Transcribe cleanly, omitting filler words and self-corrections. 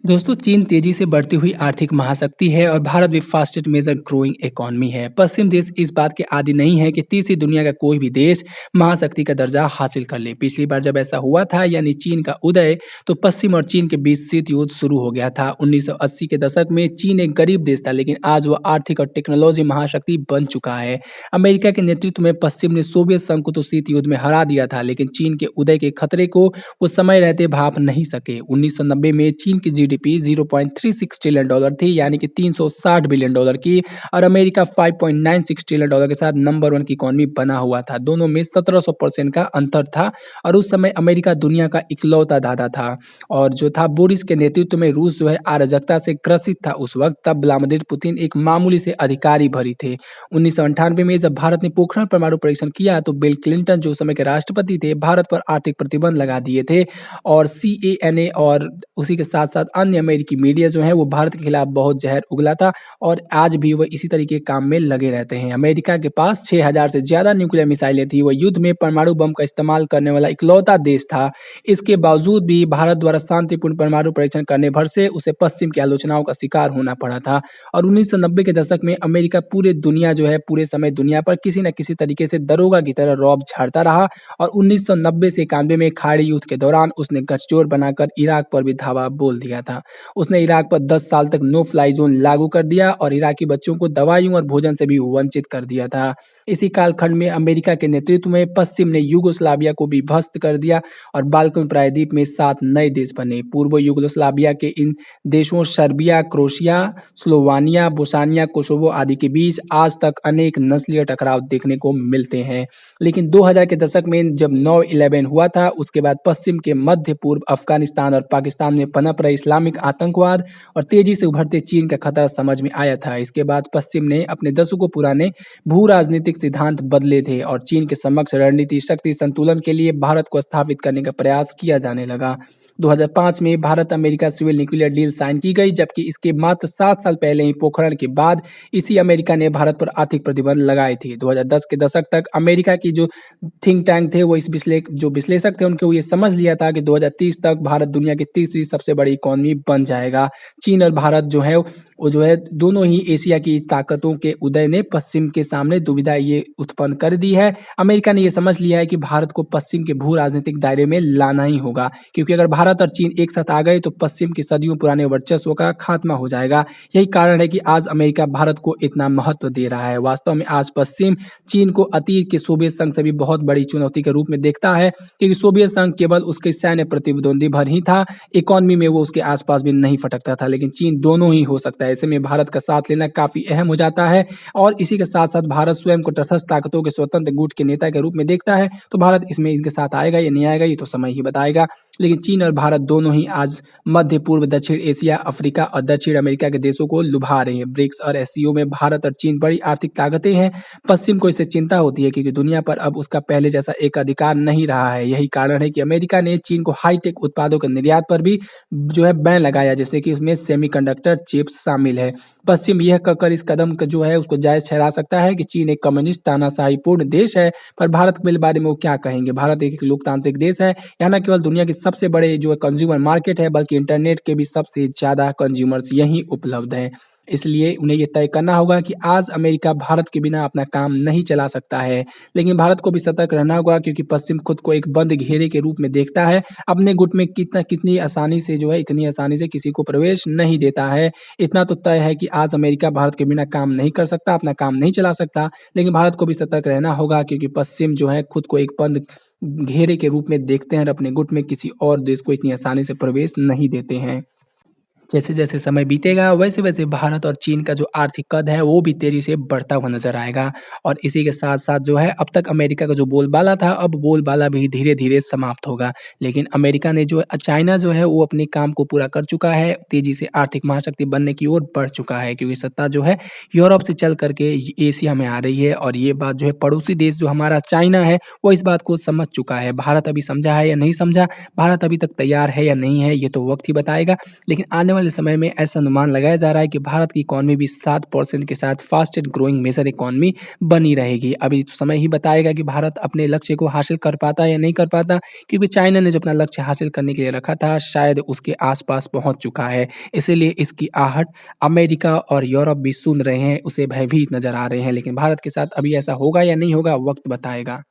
दोस्तों, चीन तेजी से बढ़ती हुई आर्थिक महाशक्ति है और भारत भी फास्टेस्ट मेजर ग्रोइंग इकोनॉमी है। पश्चिम देश इस बात के आदी नहीं है कि तीसरी दुनिया का कोई भी देश महाशक्ति का दर्जा हासिल कर ले। पिछली बार जब ऐसा हुआ था यानी चीन का उदय, तो पश्चिम और चीन के बीच शीत युद्ध शुरू हो गया था। 1980 के दशक में चीन एक गरीब देश था, लेकिन आज वह आर्थिक और टेक्नोलॉजी महाशक्ति बन चुका है। अमेरिका के नेतृत्व में पश्चिम ने सोवियत संघ को तो शीत युद्ध में हरा दिया था, लेकिन चीन के उदय के खतरे को वो समय रहते भाप नहीं सके। 1990 में चीन की जीडीपी 0.36 ट्रिलियन डॉलर थी, यानी कि 360 बिलियन डॉलर की, और अमेरिका 5.96 ट्रिलियन डॉलर के साथ नंबर वन की इकोनॉमी बना हुआ था। दोनों में 1700% का अंतर था और उस समय अमेरिका दुनिया का इकलौता दादा था। और जो था बोरिस के नेतृत्व में रूस जो है अराजकता से ग्रसित था उस वक्त। तब व्लादिमीर पुतिन एक मामूली से अधिकारी भरी थे। 1998 में जब भारत ने पोखरण परमाणु परीक्षण किया, तो बिल क्लिंटन जो उस समय के राष्ट्रपति थे, भारत पर आर्थिक प्रतिबंध लगा दिए थे। और सीएनए और उसी के साथ साथ अन्य अमेरिकी मीडिया जो है वो भारत के खिलाफ बहुत जहर उगला था, और आज भी वह इसी तरीके के काम में लगे रहते हैं। अमेरिका के पास 6000 से ज्यादा न्यूक्लियर मिसाइलें थी। वह युद्ध में परमाणु बम का इस्तेमाल करने वाला इकलौता देश था। इसके बावजूद भी भारत द्वारा शांतिपूर्ण परमाणु परीक्षण करने भर से उसे पश्चिम की आलोचनाओं का शिकार होना पड़ा था। और 1990 के दशक में अमेरिका पूरे दुनिया जो है पूरे समय दुनिया पर किसी न किसी तरीके से दरोगा की तरह रौब झाड़ता रहा। और 1990 से 91 में खाड़ी युद्ध के दौरान उसने गठजोड़ बनाकर इराक पर भी धावा बोल दिया था। उसने इराक पर 10 साल तक नो फ्लाई जोन लागू कर दिया और इराकी बच्चों को दवाइयों और भोजन से भी वंचित कर दिया था। इसी कालखंड में अमेरिका के नेतृत्व में पश्चिम ने यूगोस्लाविया को भी ध्वस्त कर दिया और बाल्कन प्रायद्वीप में 7 नए देश बने। पूर्व यूगोस्लाविया के इन देशों Serbia, Croatia, Slovenia, Bosnia, Kosovo आदि के बीच आज तक अनेक नस्लीय टकराव देखने को मिलते हैं। लेकिन 2000 के दशक में जब 9/11 हुआ था, उसके बाद पश्चिम के मध्य पूर्व अफगानिस्तान और पाकिस्तान में पनप रहे इस्लामिक आतंकवाद और तेजी से उभरते चीन का खतरा समझ में आया था। इसके बाद पश्चिम ने अपने दशकों पुराने भू राजनीतिक सिद्धांत बदले थे और चीन के समक्ष रणनीति शक्ति संतुलन के लिए भारत को स्थापित करने का प्रयास किया जाने लगा। 2005 में Bharat America civil nuclear deal sign की गई, जबकि इसके मात्र 7 साल पहले ही पोखरण के बाद इसी अमेरिका ने भारत पर आर्थिक प्रतिबंध लगाए थे। 2010 के दशक तक अमेरिका की जो थिंक टैंक थे वो जो विश्लेषक थे उनको ये समझ लिया था कि 2030 तक भारत दुनिया की तीसरी सबसे बड़ी इकोनॉमी बन जाएगा। चीन और भारत जो है वो जो है दोनों ही एशिया की ताकतों के उदय ने पश्चिम के सामने दुविधा ये उत्पन्न कर दी है। अमेरिका ने ये समझ लिया है कि भारत को पश्चिम के भू राजनीतिक दायरे में लाना ही होगा, क्योंकि अगर भारत और चीन एक साथ आ गए तो पश्चिम के सदियों पुराने वर्चस्व का खात्मा हो जाएगा। यही कारण है कि आज अमेरिका भारत को इतना महत्व दे रहा है। वास्तव में आज पश्चिम चीन को अतीत के सोवियत संघ से भी बहुत बड़ी चुनौती के रूप में देखता है, क्योंकि सोवियत संघ केवल उसके सैन्य प्रतिद्वंदी भर ही था, इकोनॉमी में वो उसके आसपास भी नहीं फटकता था, लेकिन चीन दोनों ही हो सकता है। ऐसे में भारत का साथ लेना काफी अहम हो जाता है। और इसी के साथ साथ भारत स्वयं को तटस्थ ताकतों के स्वतंत्र गुट के नेता के रूप में देखता है, तो भारत इसमें इनके साथ आएगा या नहीं आएगा ये तो समय ही बताएगा। लेकिन चीन और भारत दोनों ही आज मध्य पूर्व, दक्षिण एशिया, अफ्रीका और दक्षिण अमेरिका के देशों को लुभा रहे हैं। ब्रिक्स और एससीओ में भारत और चीन बड़ी आर्थिक ताकतें हैं। पश्चिम को इससे चिंता होती है, क्योंकि दुनिया पर अब उसका पहले जैसा एक अधिकार नहीं रहा है। यही कारण है कि अमेरिका ने चीन को हाईटेक उत्पादों के निर्यात पर भी जो है बैन लगाया, जैसे कि उसमें सेमीकंडक्टर चिप्स शामिल है। पश्चिम यह कहकर इस कदम का जो है उसको जायज ठहरा सकता है कि चीन एक कम्युनिस्ट तानाशाहीपूर्ण देश है, पर भारत के बारे में वो क्या कहेंगे। भारत एक लोकतांत्रिक देश है। यहाँ न केवल दुनिया के सबसे बड़े जो कंज्यूमर मार्केट है, बल्कि इंटरनेट के भी सबसे ज्यादा कंज्यूमर्स यहीं उपलब्ध हैं। इसलिए उन्हें ये तय करना होगा कि आज अमेरिका भारत के बिना अपना काम नहीं चला सकता है। लेकिन भारत को भी सतर्क रहना होगा, क्योंकि पश्चिम खुद को एक बंद घेरे के रूप में देखता है। अपने गुट में कितनी आसानी से जो है इतनी आसानी से किसी को प्रवेश नहीं देता है। इतना तो तय है कि आज अमेरिका भारत के बिना काम नहीं कर सकता, अपना काम नहीं चला सकता। लेकिन भारत को भी सतर्क रहना होगा, क्योंकि पश्चिम जो है खुद को एक बंद घेरे के रूप में देखते हैं और अपने गुट में किसी और देश को इतनी आसानी से प्रवेश नहीं देते हैं। जैसे जैसे समय बीतेगा वैसे वैसे भारत और चीन का जो आर्थिक कद है वो भी तेजी से बढ़ता हुआ नजर आएगा। और इसी के साथ साथ जो है अब तक अमेरिका का जो बोलबाला था, अब बोलबाला भी धीरे धीरे समाप्त होगा। लेकिन अमेरिका ने जो चाइना जो है वो अपने काम को पूरा कर चुका है, तेजी से आर्थिक महाशक्ति बनने की ओर बढ़ चुका है, क्योंकि सत्ता जो है यूरोप से चल करके एशिया में आ रही है। और ये बात जो है पड़ोसी देश जो हमारा चाइना है वो इस बात को समझ चुका है। भारत अभी समझा है या नहीं समझा, भारत अभी तक तैयार है या नहीं है, ये तो वक्त ही बताएगा। लेकिन आने वाले समय में ऐसा अनुमान लगाया जा रहा है कि भारत की इकॉनमी भी 7% के साथ फास्टेस्ट ग्रोइंग मेजर इकॉनमी बनी रहेगी। अभी तो समय ही बताएगा कि भारत अपने लक्ष्य को हासिल कर पाता है या नहीं कर पाता, क्योंकि चाइना ने जो अपना लक्ष्य हासिल करने के लिए रखा था, शायद उसके आस-पास पहुँच चुका है। इसीलिए इसकी आहट अमेरिका और यूरोप भी सुन रहे हैं, उसे भयभीत नज़र आ रहे हैं। लेकिन भारत के साथ अभी ऐसा होगा या नहीं होगा, वक़्त बताएगा।